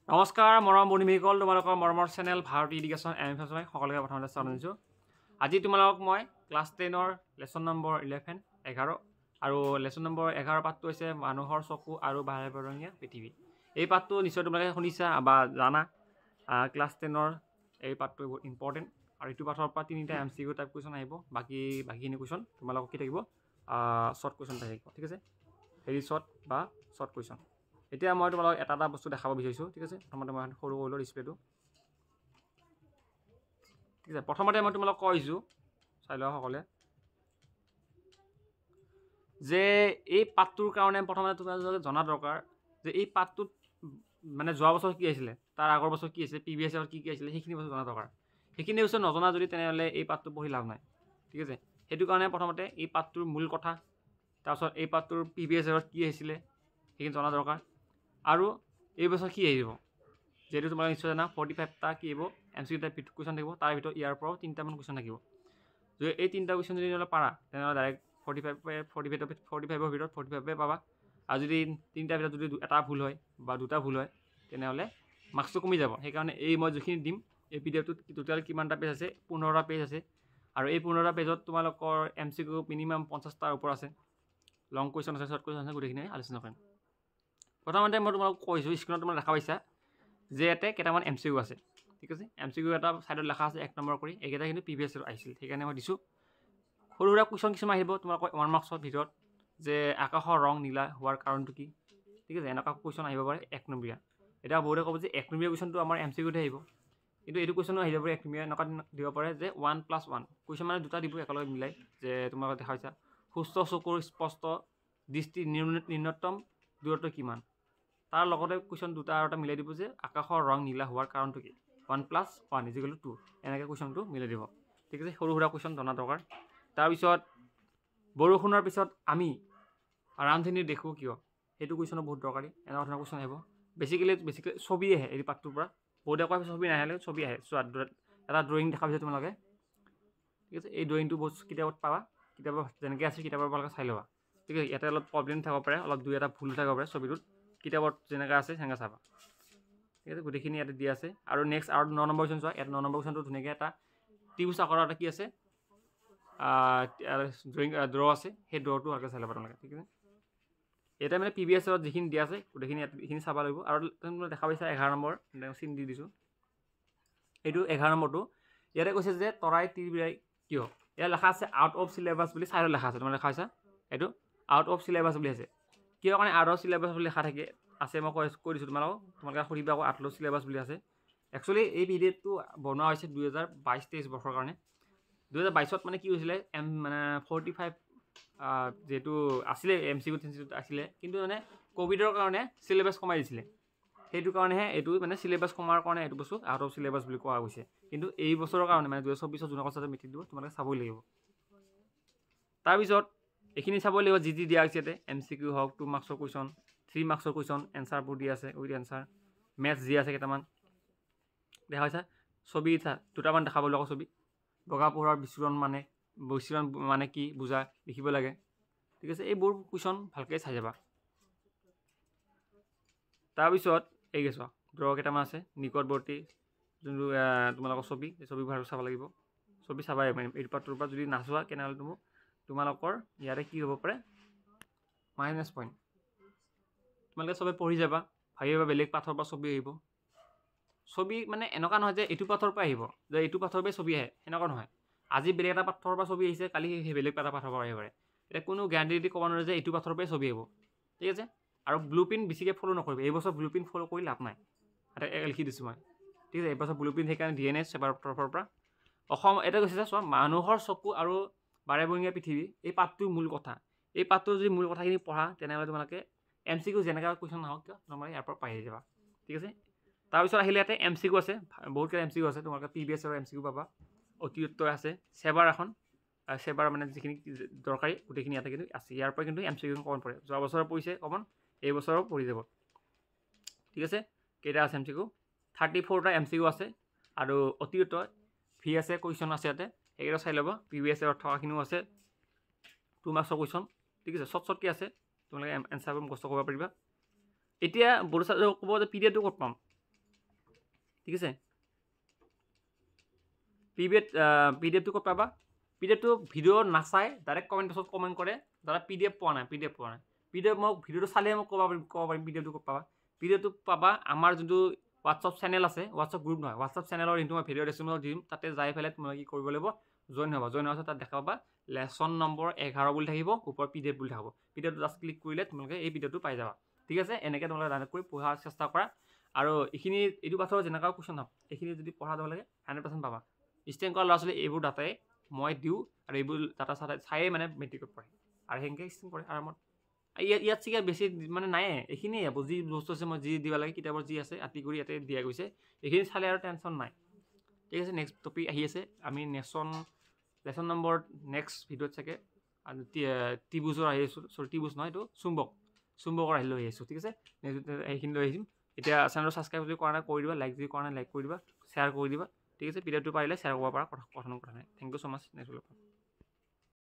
নমস্কাৰ মৰম বন্ধুসকল, তোমালোকৰ মৰমৰ চেনেল ভাৰতী এডুকেশ্যন এম সকলোকে প্ৰথমতে স্বাগতম জনাইছোঁ। আজি তোমালোকক মই ক্লাছ 10ৰ লেচন নম্বৰ 11 আৰু লেচন নম্বৰ 11 পাঠটো হৈছে মানুহৰ চকু আৰু বাৰে বৰণীয়া পৃথিৱী। এই পাঠটো নিশ্চয় তোমালোকে শুনিছা বা জানা। ক্লাছ 10ৰ এই পাঠটো বহুত ইম্পৰ্টেণ্ট আৰু এইটো পাঠৰ পৰা 3টা MCQ টাইপ কুৱেশ্যন আহিব। বাকীখিনি কুৱেশ্যন তোমালোকক কি থাকিব, শ্বৰ্ট কুৱেশ্যন থাকিব। ঠিক আছে, ভেৰি শ্বৰ্ট বা শ্বৰ্ট কুৱেশ্যন। এতিয়া মই তোমালোকক এটা বস্তু দেখাব বিচাৰিছোঁ। ঠিক আছে, প্ৰথমতে মই সৰু কৰিলোঁ ডিছপ্লেটো। ঠিক আছে, প্ৰথমতে মই তোমালোকক কৈছোঁ, চাই লোৱা সকলোৱে, যে এই পাঠটোৰ কাৰণে প্ৰথমতে তোমালোকে জনা দৰকাৰ যে এই পাঠটোত মানে যোৱা বছৰ কি আছিলে, তাৰ আগৰ বছৰ কি আছিলে, প্ৰিভিয়াছ ইয়াৰত কি আছিলে, সেইখিনি বস্তু জনা দৰকাৰ। সেইখিনি বস্তু নজনা যদি তেনেহ'লে এই পাঠটো পঢ়ি লাভ নাই। ঠিক আছে, সেইটো কাৰণে প্ৰথমতে এই পাঠটোৰ মূল কথা, তাৰপিছত এই পাঠটোৰ প্ৰিভিয়াছ ইয়াৰত কি আহিছিলে সেইখিনি জনা দৰকাৰ। আৰু এই বছৰ কি আহিব, যিহেতু তোমালোকে নিশ্চয় জানা 45টা কি আহিব MCQ টাইপ কুৱেশ্যন থাকিব। তাৰ ভিতৰত ইয়াৰ পৰাও 3টামান কুৱেশ্যন থাকিব। যদি এই 3টা কুৱেশ্যন যদি পাৰা তেনেহ'লে ডাইৰেক্ট 45ৰ ভিতৰত 45 পাবা। আৰু যদি 3টাৰ ভিতৰত যদি এটা ভুল হয় বা দুটা ভুল হয় তেনেহ'লে মাৰ্কছটো কমি যাব। সেইকাৰণে এই মই যিখিনি দিম এই PDFটোত টোটেল কিমানটা পেজ আছে, 15টা পেজ আছে। আৰু এই 15টা পেজত তোমালোকৰ MCQ মিনিমাম 50টাৰ ওপৰত আছে। লং কুৱেশ্যন আছে, শ্বৰ্ট কুৱেশ্যন আছে, গোটেইখিনি আলোচনা কৰিম। প্ৰথমতে মই তোমালোকক কৈছোঁ, স্ক্ৰীণত তোমালোকে দেখা পাইছা যে ইয়াতে কেইটামান MCQ আছে। ঠিক আছে, MCQ এটা ছাইডত লেখা আছে 1 নম্বৰ কৰি, এইকেইটা কিন্তু প্ৰিভিয়াছ ইয়াৰ আহিছিল, সেইকাৰণে মই দিছোঁ। সৰু সুৰা কুৱেশ্যন কিছুমান আহিব তোমালোকৰ 1 মাৰ্কছৰ ভিতৰত, যে আকাশৰ ৰং নীলা হোৱাৰ কাৰণটো কি। ঠিক আছে, এনেকুৱা কুৱেশ্যন আহিব পাৰে 1 নম্বৰীয়া। এতিয়া বহুতে ক'ব যে 1 নম্বৰীয়া কুৱেশ্যনটো আমাৰ MCQতে আহিব, কিন্তু এইটো কুৱেশ্যনো আহি যাব পাৰে 1 নম্বৰীয়া। এনেকুৱা দিব পাৰে যে 1+1 কুৱেশ্যন মানে দুটা দিব একেলগে মিলাই, যে তোমালোকে দেখা পাইছা সুস্থ চকুৰ স্পষ্ট দৃষ্টি ন্যূনতম দূৰত্ব কিমান। তাৰ লগতে কুৱেশ্যন দুটা আৰু এটা মিলাই দিব যে আকাশৰ ৰং নীলা হোৱাৰ কাৰণটো কি, 1+1 = 2, এনেকৈ কুৱেশ্যনটো মিলাই দিব। ঠিক আছে, সৰু সুৰা কুৱেশ্যন জনা দৰকাৰ। তাৰপিছত বৰষুণৰ পিছত আমি ৰামধেনু দেখোঁ কিয়, সেইটো কুৱেশ্যনো বহুত দৰকাৰী। এনেকুৱা ধৰণৰ কুৱেশ্যন আহিব। বেছিকেলি ছবি আহে এই পাঠটোৰ পৰা। বহুতে কয় ছবি নাহিলে, ছবি আহে। চোৱা, এটা ড্ৰয়িং দেখা পাইছা তোমালোকে। ঠিক আছে, এই ড্ৰয়িংটো বহুত কিতাপত পাবা, কিতাপত যেনেকৈ আছে কিতাপৰ পৰা চাই ল'বা। ঠিক আছে, ইয়াতে অলপ প্ৰব্লেম থাকিব পাৰে, অলপ দুই এটা ভুল থাকিব পাৰে ছবিটোত, কিতাপত যেনেকৈ আছে সেনেকৈ চাবা। ঠিক আছে, গোটেইখিনি ইয়াতে দিয়া আছে। আৰু নেক্সট আৰু 9 নম্বৰ কুৱেশ্যন চোৱা, ইয়াত 9 নম্বৰ কুৱেশ্যনটো ধুনীয়াকৈ এটা ত্ৰিভুজ আকাৰৰ এটা কি আছে, ড্ৰ আছে, সেই ড্ৰটো ভালকৈ চাই ল'বা তোমালোকে। ঠিক আছে, ইয়াতে মানে প্ৰিভিয়াছ ইয়াৰত যিখিনি দিয়া আছে গোটেইখিনি এইখিনি চাব লাগিব। আৰু তুমি দেখা পাইছা 11 নম্বৰ চিন দি দিছোঁ, এইটো 11 নম্বৰটো। ইয়াতে কৈছে যে তৰাই তীৰ বিৰাই কিয়, ইয়াত লেখা আছে আউট অফ চিলেবাছ বুলি চাইডত লেখা আছে, তোমালোকে দেখা পাইছা এইটো আউট অফ চিলেবাছ বুলি আছে। কিয় কাৰণে আউট অফ চিলেবাছ বুলি লেখা থাকে আছে, মই কৈ দিছোঁ তোমালোকে সুধিবা আকৌ আউট অফ চিলেবাছ বুলি আছে। একচুৱেলি এই PDFটো বনোৱা হৈছে 2022-23 বৰ্ষৰ কাৰণে। 2022ত মানে কি হৈছিলে, মানে 45 যিহেতু আছিলে MCQ আছিলে, কিন্তু মানে ক'ভিডৰ কাৰণে চিলেবাছ কমাই দিছিলে। সেইটো কাৰণেহে এইটো মানে চিলেবাছ কমাৰ কাৰণে এইটো বস্তু আউট অফ চিলেবাছ বুলি কোৱা গৈছে। কিন্তু এই বছৰৰ কাৰণে মানে 2024 জুন আগষ্টত মেট্ৰিক দিব, তোমালোকে চাবই লাগিব। তাৰপিছত এইখিনি চাবই লাগিব যি দিয়া হৈছে ইয়াতে, MCQ হওক, 2 মাৰ্কছৰ কুৱেশ্যন, 3 মাৰ্কছৰ কুৱেশ্যন, এনচাৰবোৰ দিয়া আছে, উইথ এনচাৰ, মেথছ দিয়া আছে কেইটামান। দেখা পাইছা ছবি দুটামান দেখা পালোঁ আকৌ ছবি। বগা পোহৰৰ বিচৰণ মানে কি বুজা লিখিব লাগে। ঠিক আছে, এইবোৰ কুৱেশ্যন ভালকৈ চাই যাবা। তাৰপিছত এই চোৱা ড্ৰ কেইটামান আছে, নিকটৱৰ্তী যোনটো তোমালোকৰ ছবি, এই ছবিবোৰ ভালকৈ চাব লাগিব। ছবি চাবাই এই পাঠটোৰ পৰা, যদি নাচোৱা তেনেহ'লে তোমালোকৰ ইয়াতে কি হ'ব পাৰে, মাইনাছ পইণ্ট। তোমালোকে ছবি পঢ়ি যাবা, ভাবিবা বেলেগ পাঠৰ পৰা ছবি আহিব। ছবি মানে এনেকুৱা নহয় যে এইটো পাঠৰ পৰা আহিব, যে এইটো পাঠৰ পৰাই ছবি আহে, সেনেকুৱা নহয়। আজি বেলেগ এটা পাঠৰ পৰা ছবি আহিছে, কালি সেই বেলেগ এটা পাঠৰ পৰা আহিব পাৰে। এতিয়া কোনো গেৰাণ্টি দি ক'ব নোৱাৰে যে এইটো পাঠৰ পৰাই ছবি আহিব। ঠিক আছে, আৰু ব্লু প্ৰিণ্ট বেছিকৈ ফ'ল' নকৰিব। এইবছৰ ব্লু প্ৰিণ্ট ফ'ল' কৰি লাভ নাই, এটা লিখি দিছোঁ মই। ঠিক আছে, এইবছৰ ব্লু প্ৰিণ্ট সেইকাৰণে দিয়ে নাই চেবাৰ তৰফৰ পৰা। এটা কৈছে যে চোৱা, মানুহৰ চকু আৰু বাৰেবৰণীয়া পৃথিৱী, এই পাঠটোৰ মূল কথা। এই পাঠটোৰ যদি মূল কথাখিনি পঢ়া তেনেহ'লে তোমালোকে MCQ যেনেকুৱা কুৱেশ্যন নহওক কিয় তোমালোকে ইয়াৰ পৰা পাই যাবা। ঠিক আছে, তাৰপিছত আহিলে ইয়াতে MCQ আছে, বহুতকেইটা MCQ আছে। তোমালোকে প্ৰিভিয়াছ ইয়াৰৰ MCQ পাবা, অতিৰিক্ত আছে, চেবাৰ এখন, চেবাৰ মানে যিখিনি দৰকাৰী গোটেইখিনি ইয়াতে কিন্তু আছে। ইয়াৰ পৰা কিন্তু MCQ কমন পৰে, যোৱা বছৰৰ পৰিছে কমন, এই বছৰো পৰি যাব। ঠিক আছে, কেইটা আছে MCQ, 34টা MCQ আছে। আৰু অতিৰিক্ত ভি আছে, কুৱেশ্যন আছে ইয়াতে, সেইকেইটা চাই ল'বা। প্ৰিভিয়াছ ইয়াৰত থকাখিনিও আছে, 2 মাৰ্কছৰ কুৱেশ্যন। ঠিক আছে, শ্বৰ্টকৈ আছে, তোমালোকে এনচাৰবোৰ মুখস্থ কৰিব পাৰিবা। এতিয়া বড়ো ছাত্ৰক ক'ব যে PDFটো ক'ত পাম, ঠিক আছে পিডিএফটো ক'ত পাবা পিডিএফটো ভিডিঅ' নাচাই ডাইৰেক্ট কমেণ্ট বক্সত কমেণ্ট কৰে দাদা পিডিএফ পোৱা নাই পিডিএফ মোক ভিডিঅ'টো চালেহে মোক ক'ব পাৰিম পিডিএফটো ক'ত পাবা পিডিএফটো পাবা আমাৰ যোনটো হোৱাটছআপ চেনেল আছে হোৱাটছআপ গ্ৰুপ নহয় হোৱাটছআপ চেনেলৰ লিংকটো মই ভিডিঅ' ডেছক্ৰিপশ্যনত দিম তাতে যাই পেলাই তোমালোকে কি কৰিব লাগিব জইন হোৱাৰ পাছত তাত দেখা পাবা লেচন নম্বৰ 11 বুলি থাকিব ওপৰত পিডিএফ বুলি থাকিব পিডিএফটো জাষ্ট ক্লিক কৰিলে তোমালোকে এই পিডিএফটো পাই যাবা ঠিক আছে এনেকৈ তোমালোকে ডাউনলোড কৰি পঢ়াৰ চেষ্টা কৰা আৰু এইখিনি এইটো পাছৰ যেনেকুৱা কুৱেশ্যন হওক এইখিনি যদি পঢ়া যাব লাগে 100% পাবা ষ্টেণ্ড কৰা ল'ৰা ছোৱালী এইবোৰ ডাটাই মই দিওঁ আৰু এইবোৰ ডাটা চায়ে মানে মেট্ৰিকত পঢ়ে আৰু সেনেকৈ ষ্টেণ্ড কৰে আৰামত ইয়াত চাগে বেছি মানে নাই এইখিনিয়ে হ'ব যি বস্তু আছে মই যি দিব লাগে কিতাপৰ যি আছে আঁতি কৰি ইয়াতে দিয়া গৈছে এইখিনি চালে আৰু টেনশ্যন নাই ঠিক আছে নেক্সট টপিক আহি আছে আমি লেচন নম্বৰ নেক্সট ভিডিঅ'ত চাগে ত্ৰিভুজৰ আহি আছোঁ ত্ৰিভুজ নহয় এইটো চুম্বকৰ আহি লৈ আহিছোঁ ঠিক আছে নেক্সট এইখিনি লৈ আহিম এতিয়া চেনেলটো ছাবস্ক্ৰাইব যদি কৰা নাই কৰি দিবা লাইক যদি কৰা নাই লাইক কৰি দিবা শ্বেয়াৰ কৰি দিবা ঠিক আছে ভিডিঅ'টো পাৰিলে শ্বেয়াৰ কৰিব পৰা কথা নাই thank you so' much next